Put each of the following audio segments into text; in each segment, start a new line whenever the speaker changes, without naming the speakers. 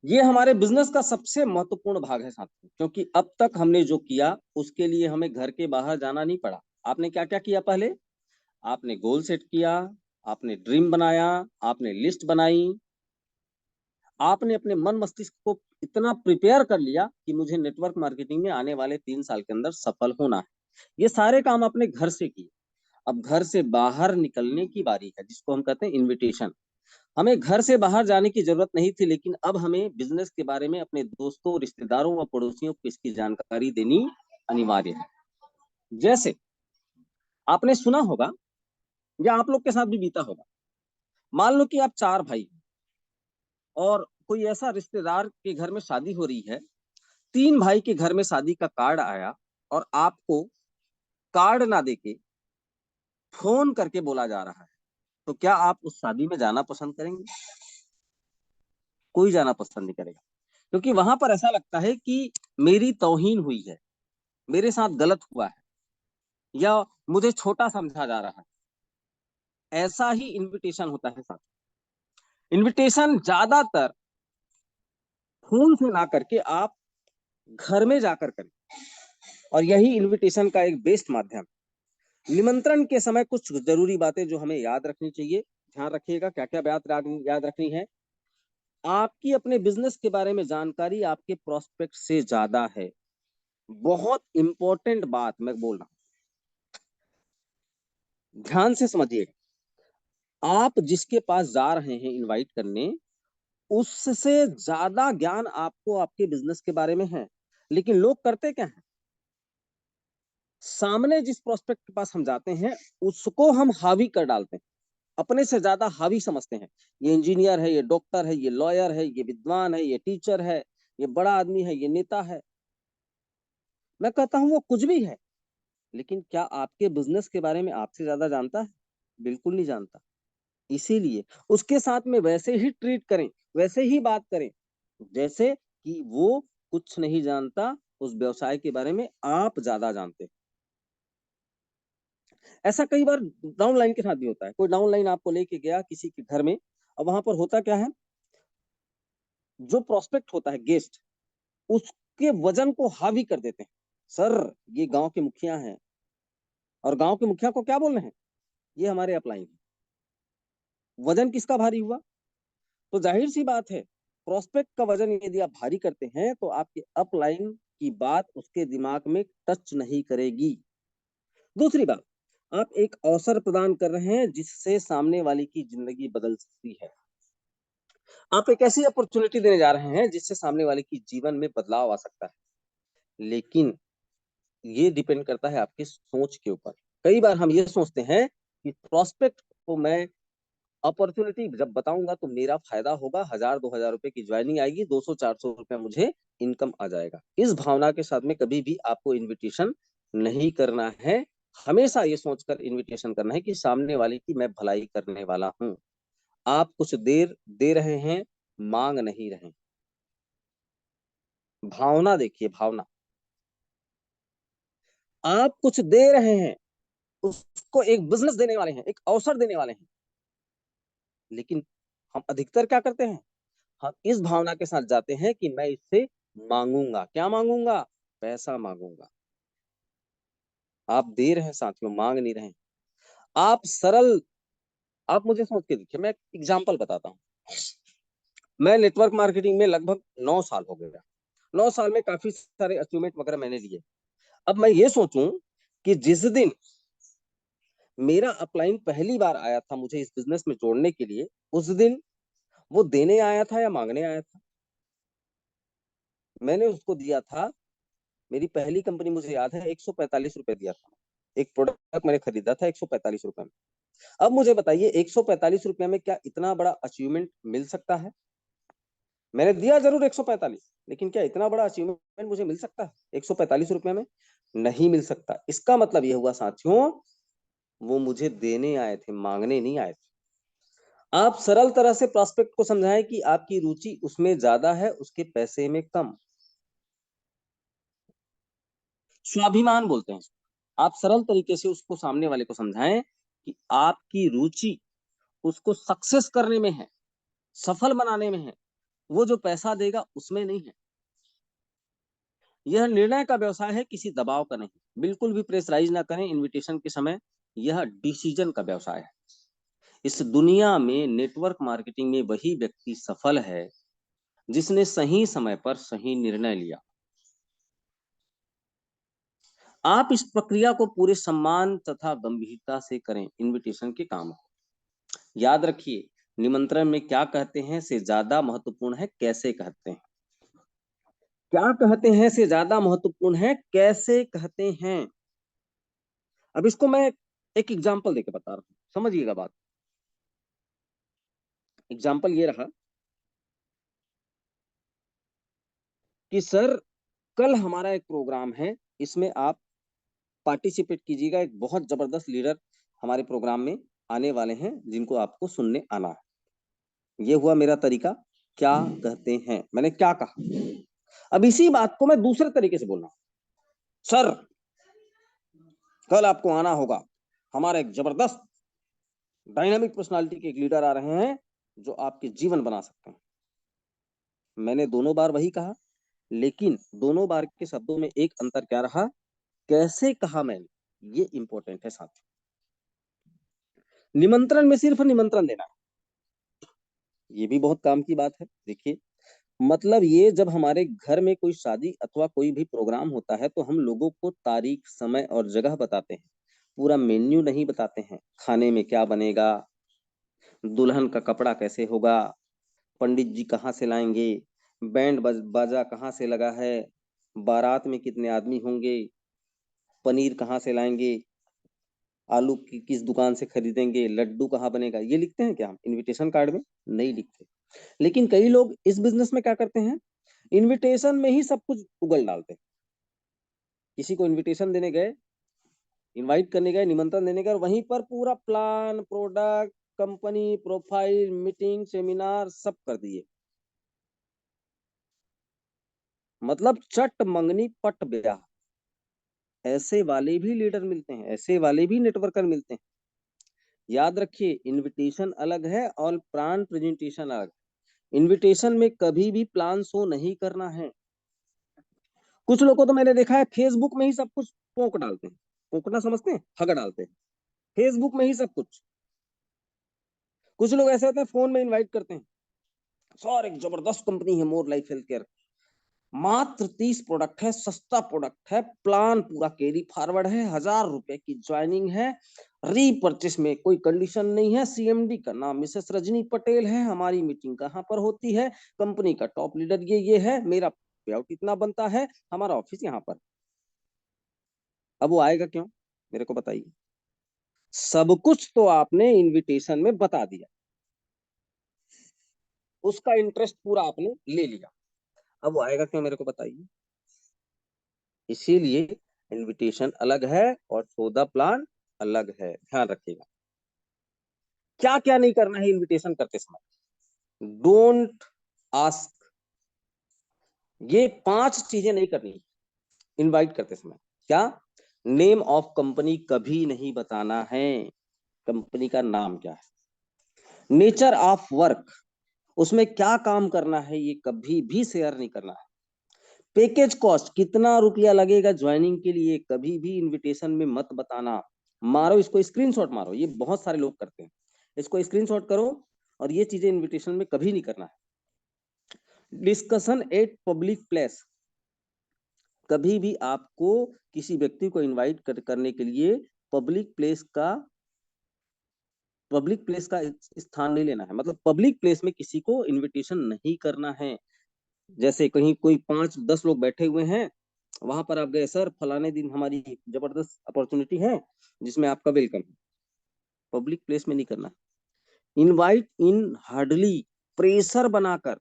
ये हमारे बिजनेस का सबसे महत्वपूर्ण भाग है साथियों, क्योंकि अब तक हमने जो किया उसके लिए हमें घर के बाहर जाना नहीं पड़ा। आपने क्या क्या किया? पहले आपने गोल सेट किया, आपने ड्रीम बनाया, आपने लिस्ट बनाई, आपने अपने मन मस्तिष्क को इतना प्रिपेयर कर लिया कि मुझे नेटवर्क मार्केटिंग में आने वाले 3 साल के अंदर सफल होना है। ये सारे काम आपने घर से किए। अब घर से बाहर निकलने की बारी है, जिसको हम कहते हैं इनविटेशन। हमें घर से बाहर जाने की जरूरत नहीं थी, लेकिन अब हमें बिजनेस के बारे में अपने दोस्तों, रिश्तेदारों व पड़ोसियों को इसकी जानकारी देनी अनिवार्य है। जैसे आपने सुना होगा या आप लोग के साथ भी बीता होगा। मान लो कि आप 4 भाई हैं और कोई ऐसा रिश्तेदार के घर में शादी हो रही है। 3 भाई के घर में शादी का कार्ड आया और आपको कार्ड ना देके फोन करके बोला जा रहा है। तो क्या आप उस शादी में जाना पसंद करेंगे? कोई जाना पसंद नहीं करेगा, क्योंकि वहां पर ऐसा लगता है कि मेरी तौहीन हुई है, मेरे साथ गलत हुआ है, या मुझे छोटा समझा जा रहा है। ऐसा ही इनविटेशन होता है साथ। इनविटेशन ज्यादातर फोन से ना करके आप घर में जाकर करें, और यही इनविटेशन का एक बेस्ट माध्यम। निमंत्रण के समय कुछ जरूरी बातें जो हमें याद रखनी चाहिए। ध्यान रखिएगा क्या क्या बात याद रखनी है। आपकी अपने बिजनेस के बारे में जानकारी आपके प्रोस्पेक्ट से ज्यादा है। बहुत इंपॉर्टेंट बात मैं बोल रहा हूं, ध्यान से समझिएगा। आप जिसके पास जा रहे हैं इनवाइट करने, उससे ज्यादा ज्ञान आपको आपके बिजनेस के बारे में है। लेकिन लोग करते क्या है, सामने जिस प्रोस्पेक्ट के पास हम जाते हैं उसको हम हावी कर डालते हैं, अपने से ज्यादा हावी समझते हैं। ये इंजीनियर है, ये डॉक्टर है, ये लॉयर है, ये विद्वान है, ये टीचर है, ये बड़ा आदमी है, ये नेता है। मैं कहता हूं वो कुछ भी है, लेकिन क्या आपके बिजनेस के बारे में आपसे ज्यादा जानता है? बिल्कुल नहीं जानता। इसीलिए उसके साथ में वैसे ही ट्रीट करें, वैसे ही बात करें जैसे कि वो कुछ नहीं जानता, उस व्यवसाय के बारे में आप ज्यादा जानते हैं। ऐसा कई बार डाउनलाइन के साथ भी होता है। कोई डाउनलाइन आपको लेके गया किसी के घर में, अब वहां पर होता क्या है, जो प्रोस्पेक्ट होता है गेस्ट, उसके वजन को हावी कर देते हैं। सर, ये गांव के मुखिया हैं, और गांव के मुखिया को क्या बोल रहे हैं, ये हमारे अपलाइन है। वजन किसका भारी हुआ? तो जाहिर सी बात है, प्रोस्पेक्ट का वजन यदि आप भारी करते हैं तो आपके अपलाइन की बात उसके दिमाग में टच नहीं करेगी। दूसरी बात, आप एक अवसर प्रदान कर रहे हैं जिससे सामने वाले की जिंदगी बदल सकती है। आप एक ऐसी अपॉर्चुनिटी देने जा रहे हैं जिससे सामने वाले की जीवन में बदलाव आ सकता है। लेकिन ये डिपेंड करता है आपकी सोच के ऊपर। कई बार हम ये सोचते हैं कि प्रोस्पेक्ट को मैं अपॉर्चुनिटी जब बताऊंगा तो मेरा फायदा होगा, 1000-2000 रुपए की ज्वाइनिंग आएगी, 200-400 रुपए मुझे इनकम आ जाएगा। इस भावना के साथ में कभी भी आपको इनविटेशन नहीं करना है। हमेशा ये सोचकर इनविटेशन करना है कि सामने वाले की मैं भलाई करने वाला हूं। आप कुछ देर दे रहे हैं, मांग नहीं रहे। भावना देखिए, भावना। आप कुछ दे रहे हैं, उसको एक बिजनेस देने वाले हैं, एक अवसर देने वाले हैं। लेकिन हम अधिकतर क्या करते हैं, हम इस भावना के साथ जाते हैं कि मैं इससे मांगूंगा। क्या मांगूंगा? पैसा मांगूंगा। आप दे रहे हैं साथियों, मांग नहीं रहे। आप सरल, आप मुझे सोच के देखिए, मैं एक एग्जांपल बताता हूँ। मैं नेटवर्क मार्केटिंग में लगभग 9 साल हो गया। 9 साल में काफी सारे अचीवमेंट वगैरह मैंने लिए। अब मैं ये सोचूं कि जिस दिन मेरा अपलाइन पहली बार आया था मुझे इस बिजनेस में जोड़ने के लिए, उस दिन वो देने आया था या मांगने आया था? मैंने उसको दिया था, मेरी पहली कंपनी मुझे याद है 145 रुपए दिया था। एक प्रोडक्ट मैंने खरीदा था 145 रुपए में। अब मुझे बताइए, 145 रुपए में क्या इतना बड़ा अचीवमेंट मिल सकता है? मैंने दिया जरूर 145, लेकिन क्या इतना बड़ा अचीवमेंट मुझे मिल सकता है 145 रुपए में? नहीं मिल सकता। इसका मतलब यह हुआ साथियों, वो मुझे देने आए थे, मांगने नहीं आए थे। आप सरल तरह से प्रोस्पेक्ट को समझाएं कि आपकी रुचि उसमें ज्यादा है, उसके पैसे में कम। स्वाभिमान बोलते हैं। आप सरल तरीके से उसको, सामने वाले को समझाएं कि आपकी रुचि उसको सक्सेस करने में है, सफल बनाने में है, वो जो पैसा देगा उसमें नहीं है। यह निर्णय का व्यवसाय है, किसी दबाव का नहीं। बिल्कुल भी प्रेशराइज ना करें इनविटेशन के समय, यह डिसीजन का व्यवसाय है। इस दुनिया में नेटवर्क मार्केटिंग में वही व्यक्ति सफल है जिसने सही समय पर सही निर्णय लिया। आप इस प्रक्रिया को पूरे सम्मान तथा गंभीरता से करें। इनविटेशन के काम को याद रखिए, निमंत्रण में क्या कहते हैं से ज्यादा महत्वपूर्ण है कैसे कहते हैं। क्या कहते हैं से ज्यादा महत्वपूर्ण है कैसे कहते हैं। अब इसको मैं एक एग्जांपल देके बता रहा हूं, समझिएगा बात। एग्जांपल ये रहा कि सर कल हमारा एक प्रोग्राम है, इसमें आप पार्टिसिपेट कीजिएगा। एक बहुत जबरदस्त लीडर हमारे प्रोग्राम में आने वाले हैं जिनको आपको सुनने आना है। ये हुआ मेरा तरीका, क्या कहते हैं, मैंने क्या कहा। अब इसी बात को मैं दूसरे तरीके से बोलना, सर कल आपको आना होगा, हमारा एक जबरदस्त डायनामिक पर्सनालिटी के एक लीडर आ रहे हैं जो आपके जीवन बना सकते हैं। मैंने दोनों बार वही कहा, लेकिन दोनों बार के शब्दों में एक अंतर क्या रहा, कैसे कहा मैंने, ये इंपॉर्टेंट है साथ। निमंत्रण में सिर्फ निमंत्रण देना, ये भी बहुत काम की बात है। देखिए, मतलब ये जब हमारे घर में कोई शादी अथवा कोई भी प्रोग्राम होता है तो हम लोगों को तारीख, समय और जगह बताते हैं, पूरा मेन्यू नहीं बताते हैं। खाने में क्या बनेगा, दुल्हन का कपड़ा कैसे होगा, पंडित जी कहाँ से लाएंगे, बैंड बाजा कहाँ से लगा है, बारात में कितने आदमी होंगे, पनीर कहाँ से लाएंगे, आलू की किस दुकान से खरीदेंगे, लड्डू कहाँ बनेगा, ये लिखते हैं क्या हम इनविटेशन कार्ड में? नहीं लिखते। लेकिन कई लोग इस बिजनेस में क्या करते हैं, इनविटेशन में ही सब कुछ उगल डालते हैं। किसी को इनविटेशन देने गए, इनवाइट करने गए, निमंत्रण देने गए, और वहीं पर पूरा plan, product, company profile, meeting, seminar सब कर दिए। मतलब चट मंगनी पट ब्याह। ऐसे वाले भी लीडर मिलते हैं, ऐसे वाले भी नेटवर्कर मिलते हैं। याद रखिए, इनविटेशन अलग है और प्लान प्रेजेंटेशन अलग। इनविटेशन में कभी भी प्लान शो नहीं करना है। कुछ लोगों को तो मैंने देखा है फेसबुक में ही सब कुछ पोंक डालते हैं। पोंकना समझते हैं, हग डालते हैं फेसबुक में ही सब कुछ। कुछ लोग ऐसे होते हैं फोन में इनवाइट करते हैं, सर एक जबरदस्त कंपनी है मोर लाइफ हेल्थ केयर, मात्र 30 प्रोडक्ट है, सस्ता प्रोडक्ट है, प्लान पूरा कैरी फॉरवर्ड है, 1000 रुपए की ज्वाइनिंग है, रीपर्चेस में कोई कंडीशन नहीं है, सीएमडी का नाम मिसेस रजनी पटेल है, हमारी मीटिंग कहाँ पर होती है, कंपनी का टॉप लीडर ये है, मेरा पे आउट इतना बनता है, हमारा ऑफिस यहाँ पर। अब वो आएगा क्यों, मेरे को बताइए। सब कुछ तो आपने इनविटेशन में बता दिया, उसका इंटरेस्ट पूरा आपने ले लिया। अब वो आएगा क्यों, मेरे को बताइए। इसीलिए इनविटेशन अलग है और सौदा प्लान अलग है, ध्यान रखिएगा। क्या क्या नहीं करना है इनविटेशन करते समय, डोंट आस्क, ये 5 चीजें नहीं करनी इनवाइट करते समय। क्या, नेम ऑफ कंपनी कभी नहीं बताना है, कंपनी का नाम क्या है। नेचर ऑफ वर्क, उसमें क्या काम करना है ये कभी भी शेयर नहीं करना है। पैकेज कॉस्ट, कितना रुपया लगेगा ज्वाइनिंग के लिए, कभी भी इनविटेशन में मत बताना। मारो इसको स्क्रीनशॉट मारो, ये बहुत सारे लोग करते हैं, इसको स्क्रीनशॉट करो, और ये चीजें इनविटेशन में कभी नहीं करना है। डिस्कशन एट पब्लिक प्लेस, कभी भी आपको किसी व्यक्ति को इनवाइट करने के लिए पब्लिक प्लेस का स्थान नहीं लेना है। मतलब पब्लिक प्लेस में किसी को इनविटेशन नहीं करना है। जैसे कहीं कोई 5-10 लोग बैठे हुए हैं, वहां पर आप गए, सर फलाने दिन हमारी जबरदस्त अपॉर्चुनिटी है जिसमें आपका वेलकम है, पब्लिक प्लेस में नहीं करना। इनवाइट इन हार्डली, प्रेशर बनाकर,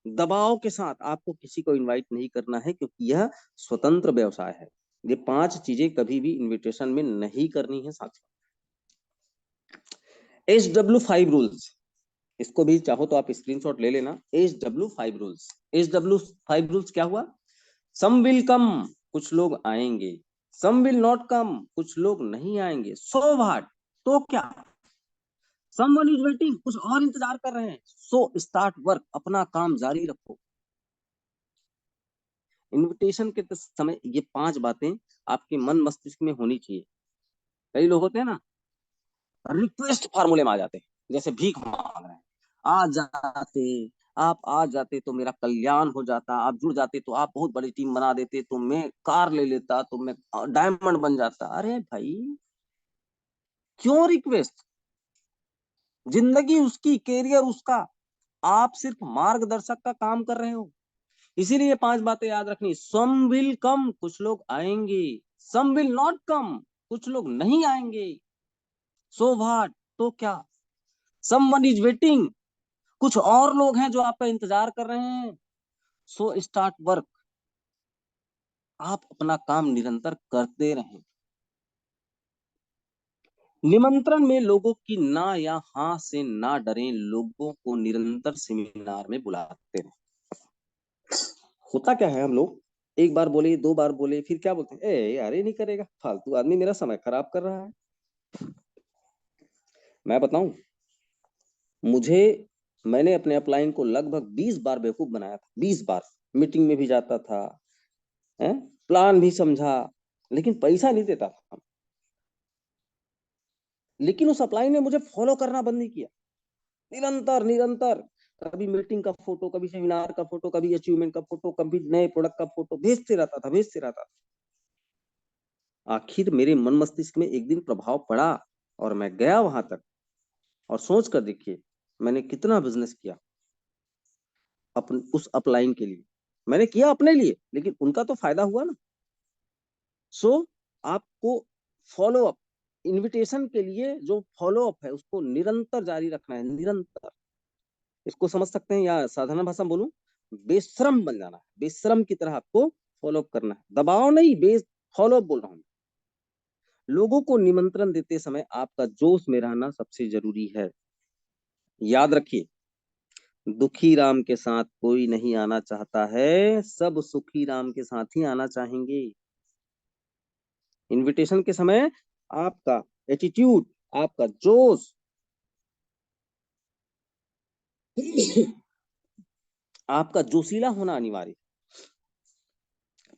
दबाव के साथ आपको किसी को इनवाइट नहीं करना है, क्योंकि यह स्वतंत्र व्यवसाय है। ये 5 चीजें कभी भी इनविटेशन में नहीं करनी है साथियों। HW5 रूल्स, इसको भी चाहो तो आप स्क्रीनशॉट ले लेना। HW5 रूल्स, HW5 रूल्स क्या हुआ, सम विल कम, कुछ लोग आएंगे, सम विल नॉट कम, कुछ लोग नहीं आएंगे, सो व्हाट, तो क्या, समवन इज वेटिंग, कुछ और इंतजार कर रहे हैं, सो स्टार्ट वर्क, अपना काम जारी रखो। इनविटेशन के समय ये 5 बातें आपके मन मस्तिष्क में होनी चाहिए। कई लोग होते हैं ना, रिक्वेस्ट फार्मूले में आ जाते हैं, जैसे भीख मांग रहे हैं, आ जाते, आप आ जाते तो मेरा कल्याण हो जाता, आप जुड़ जाते तो आप बहुत बड़ी टीम बना देते, तो मैं कार ले लेता, तो मैं डायमंड बन जाता। अरे भाई, क्यों रिक्वेस्ट? जिंदगी उसकी, कैरियर उसका, आप सिर्फ मार्गदर्शक का काम कर रहे हो। इसीलिए ये 5 बातें याद रखनी। सम विल कम, कुछ लोग आएंगे, सम विल नॉट कम, कुछ लोग नहीं आएंगे, सो व्हाट, तो क्या, समवन इज वेटिंग, कुछ और लोग हैं जो आपका इंतजार कर रहे हैं, सो स्टार्ट वर्क, आप अपना काम निरंतर करते रहें। निमंत्रण में लोगों की ना या हाँ से ना डरें, लोगों को निरंतर सेमिनार में बुलाते रहें। होता क्या है, हम लोग एक बार बोले, 2 बार बोले, फिर क्या बोलते हैं, ए यार ये नहीं करेगा, फालतू आदमी मेरा समय खराब कर रहा है। मैं बताऊं, मुझे, मैंने अपने अपलाइन को लगभग 20 बार बेवकूफ बनाया था, 20 बार। मीटिंग में भी जाता था, है, प्लान भी समझा, लेकिन पैसा नहीं देता था। लेकिन उस अपलाइन ने मुझे फॉलो करना बंद नहीं किया, निरंतर निरंतर, कभी मीटिंग का फोटो, कभी सेमिनार का फोटो, कभी अचीवमेंट का फोटो, कभी नए प्रोडक्ट का फोटो भेजते रहता था, भेजते रहता था। आखिर मेरे मन मस्तिष्क में एक दिन प्रभाव पड़ा, और मैं गया वहां तक, और सोच कर देखिए मैंने कितना बिजनेस किया अपन उस अपलाइन के लिए। मैंने किया अपने लिए, लेकिन उनका तो फायदा हुआ ना। सो आपको फॉलो अप, इनविटेशन के लिए जो फॉलो अप है उसको निरंतर जारी रखना है, निरंतर। इसको समझ सकते हैं, या साधारण भाषा में बोलूं, बेशरम बन जाना है, बेशरम की तरह आपको फॉलो अप करना है, दबाव नहीं, बेस फॉलो अप बोल रहा हूं। लोगों को निमंत्रण देते समय आपका जोश में रहना सबसे जरूरी है। याद रखिए, दुखी राम के साथ कोई नहीं आना चाहता है, सब सुखी राम के साथ ही आना चाहेंगे। इनविटेशन के समय आपका एटीट्यूड, आपका जोश, आपका जोशीला होना अनिवार्य।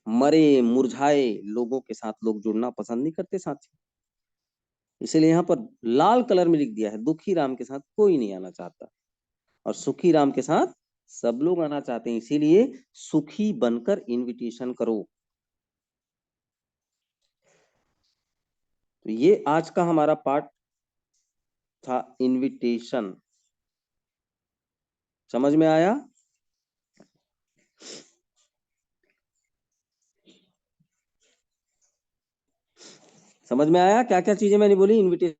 मरे मुरझाए लोगों के साथ लोग जुड़ना पसंद नहीं करते साथी। इसलिए यहाँ पर लाल कलर में लिख दिया है, दुखी राम के साथ कोई नहीं आना चाहता, और सुखी राम के साथ सब लोग आना चाहते हैं। इसीलिए सुखी बनकर इनविटेशन करो। तो ये आज का हमारा पार्ट था, इनविटेशन। समझ में आया? समझ में आया क्या क्या चीजें मैंने बोली इनविटेशन